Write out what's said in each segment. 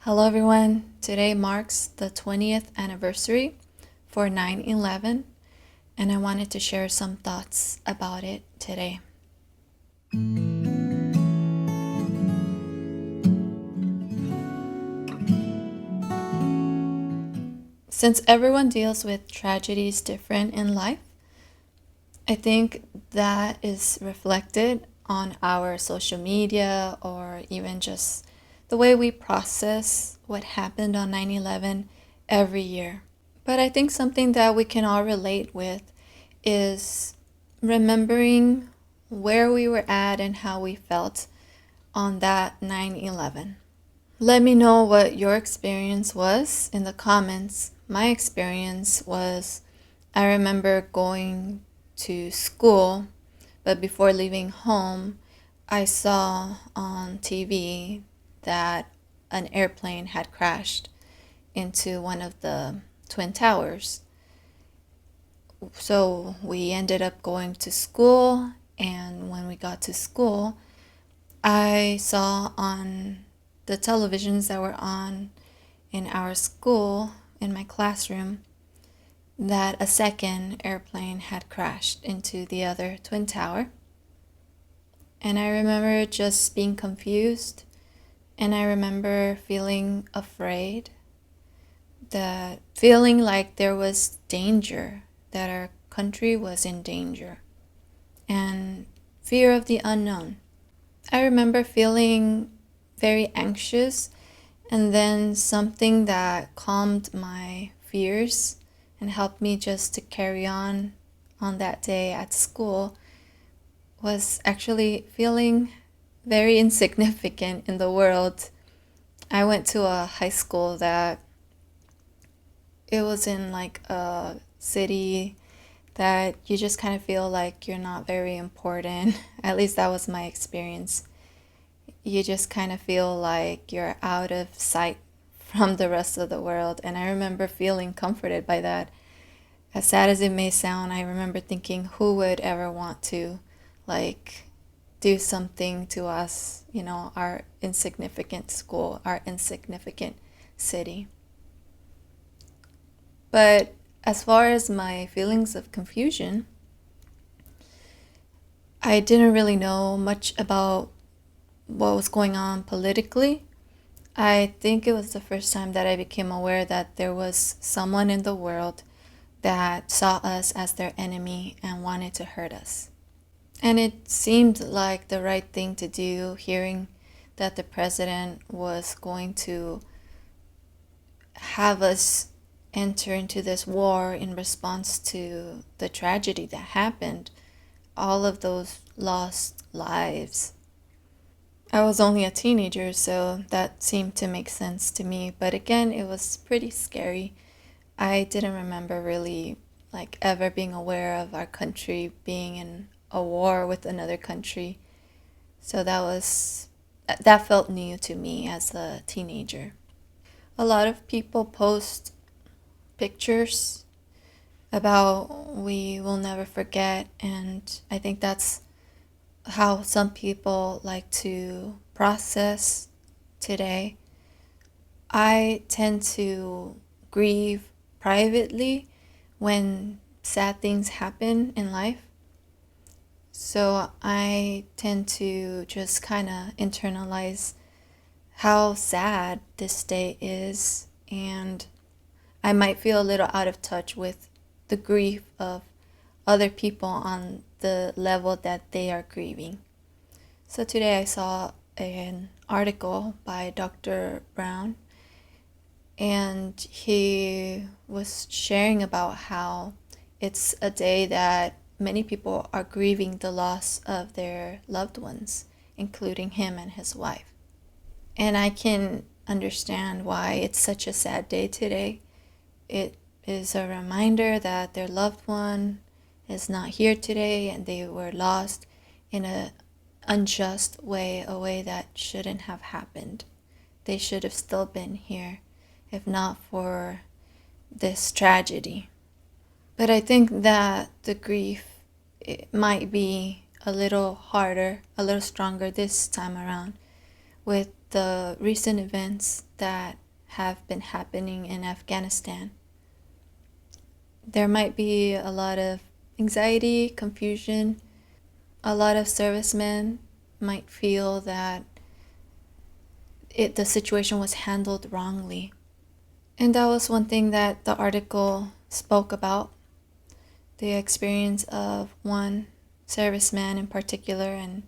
Hello, everyone. Today marks the 20th anniversary for 9/11, and I wanted to share some thoughts about it today. Since everyone deals with tragedies different in life, I think that is reflected on our social media or even just the way we process what happened on 9/11 every year. But I think something that we can all relate with is remembering where we were at and how we felt on that 9/11. Let me know what your experience was in the comments. My experience was I remember going to school, but before leaving home, I saw on TV that an airplane had crashed into one of the Twin Towers. So we ended up going to school, and when we got to school, I saw on the televisions that were on in our school, in my classroom, that a second airplane had crashed into the other Twin Tower. And I remember just being confused, and I remember feeling afraid, that feeling like there was danger, that our country was in danger, and fear of the unknown. I remember feeling very anxious, and then something that calmed my fears and helped me just to carry on that day at school was actually feeling very insignificant in the world. I went to a high school that it was in like a city that you just kind of feel like you're not very important. At least that was my experience. You just kind of feel like you're out of sight from the rest of the world. And I remember feeling comforted by that. As sad as it may sound, I remember thinking, who would ever want to, like, do something to us, our insignificant school, our insignificant city. But as far as my feelings of confusion, I didn't really know much about what was going on politically. I think it was the first time that I became aware that there was someone in the world that saw us as their enemy and wanted to hurt us. And it seemed like the right thing to do, hearing that the president was going to have us enter into this war in response to the tragedy that happened, all of those lost lives. I was only a teenager, so that seemed to make sense to me. But again, it was pretty scary. I didn't remember really like ever being aware of our country being in a war with another country. So that felt new to me as a teenager. A lot of people post pictures about we will never forget, and I think that's how some people like to process today. I tend to grieve privately when sad things happen in life. So I tend to just kind of internalize how sad this day is, and I might feel a little out of touch with the grief of other people on the level that they are grieving. So today I saw an article by Dr. Brown, and he was sharing about how it's a day that many people are grieving the loss of their loved ones, including him and his wife. And I can understand why it's such a sad day today. It is a reminder that their loved one is not here today and they were lost in an unjust way, a way that shouldn't have happened. They should have still been here if not for this tragedy. But I think that the grief, it might be a little harder, a little stronger this time around with the recent events that have been happening in Afghanistan. There might be a lot of anxiety, confusion. A lot of servicemen might feel that the situation was handled wrongly. And that was one thing that the article spoke about, the experience of one serviceman in particular, and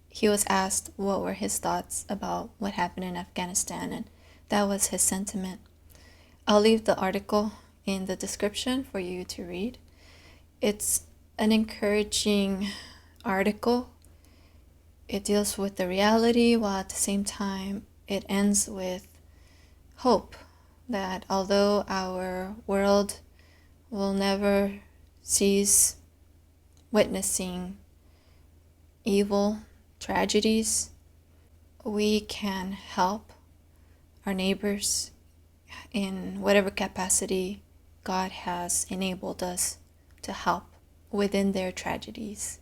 he was asked what were his thoughts about what happened in Afghanistan, and that was his sentiment. I'll leave the article in the description for you to read. It's an encouraging article. It deals with the reality while at the same time it ends with hope that although our world will never cease witnessing evil tragedies, we can help our neighbors in whatever capacity God has enabled us to help within their tragedies.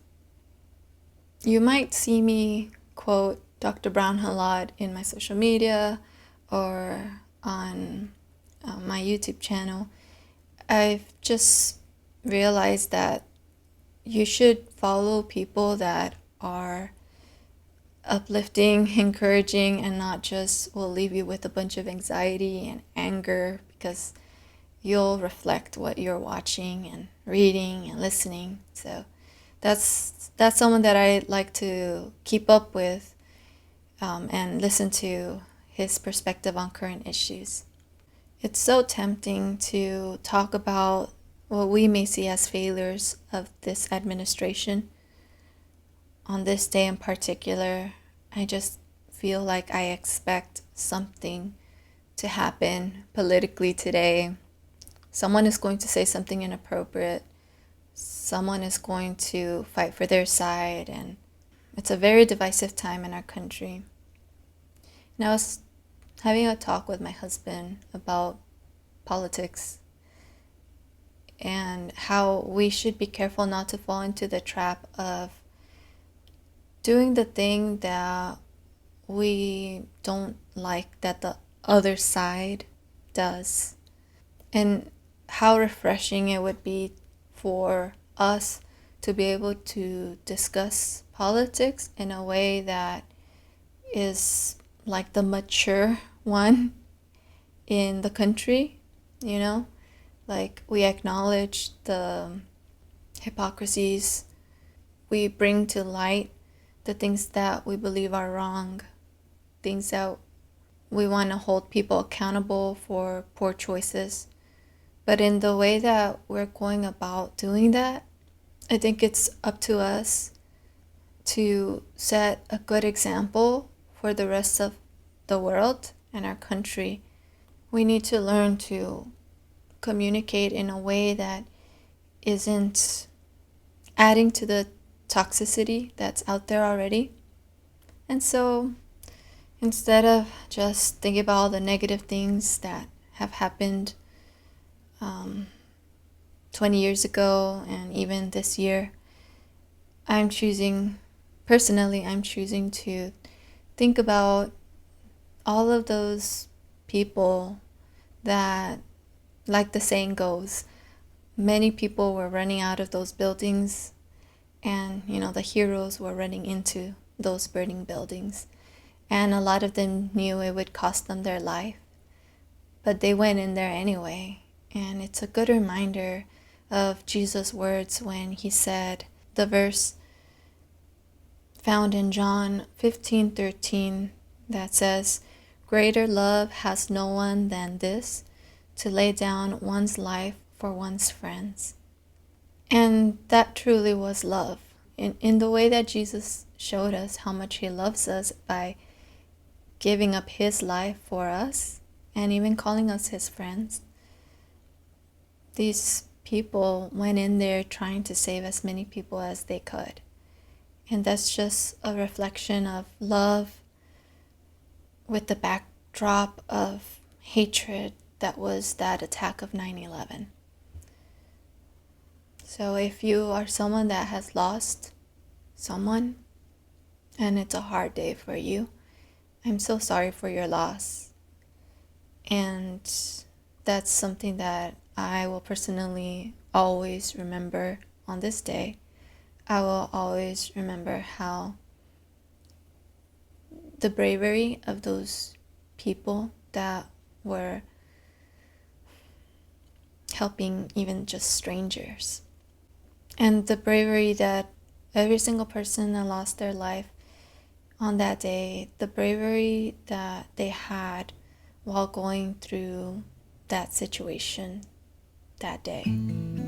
You might see me quote Dr. Brown a lot in my social media or on my YouTube channel. I've just realized that you should follow people that are uplifting, encouraging, and not just will leave you with a bunch of anxiety and anger, because you'll reflect what you're watching and reading and listening. So that's someone that I like to keep up with and listen to his perspective on current issues. It's so tempting to talk about what we may see as failures of this administration. On this day in particular, I just feel like I expect something to happen politically today. Someone is going to say something inappropriate. Someone is going to fight for their side, and it's a very divisive time in our country. And I was having a talk with my husband about politics and how we should be careful not to fall into the trap of doing the thing that we don't like that the other side does. And how refreshing it would be for us to be able to discuss politics in a way that is like the mature one in the country, you know? Like, we acknowledge the hypocrisies, we bring to light the things that we believe are wrong, things that we want to hold people accountable for poor choices. But in the way that we're going about doing that, I think it's up to us to set a good example for the rest of the world and our country. We need to learn to communicate in a way that isn't adding to the toxicity that's out there already. And so instead of just thinking about all the negative things that have happened 20 years ago and even this year, I'm choosing to think about all of those people that, like the saying goes, many people were running out of those buildings, and the heroes were running into those burning buildings, and a lot of them knew it would cost them their life, but they went in there anyway. And it's a good reminder of Jesus' words when he said, the verse found in John 15:13 that says, "Greater love has no one than this, to lay down one's life for one's friends." And that truly was love. In the way that Jesus showed us how much he loves us by giving up his life for us and even calling us his friends. These people went in there trying to save as many people as they could. And that's just a reflection of love with the backdrop of hatred that was that attack of 9/11. So if you are someone that has lost someone and it's a hard day for you, I'm so sorry for your loss. And that's something that I will personally always remember on this day. I will always remember how the bravery of those people that were helping even just strangers. And the bravery that every single person that lost their life on that day, the bravery that they had while going through that situation that day.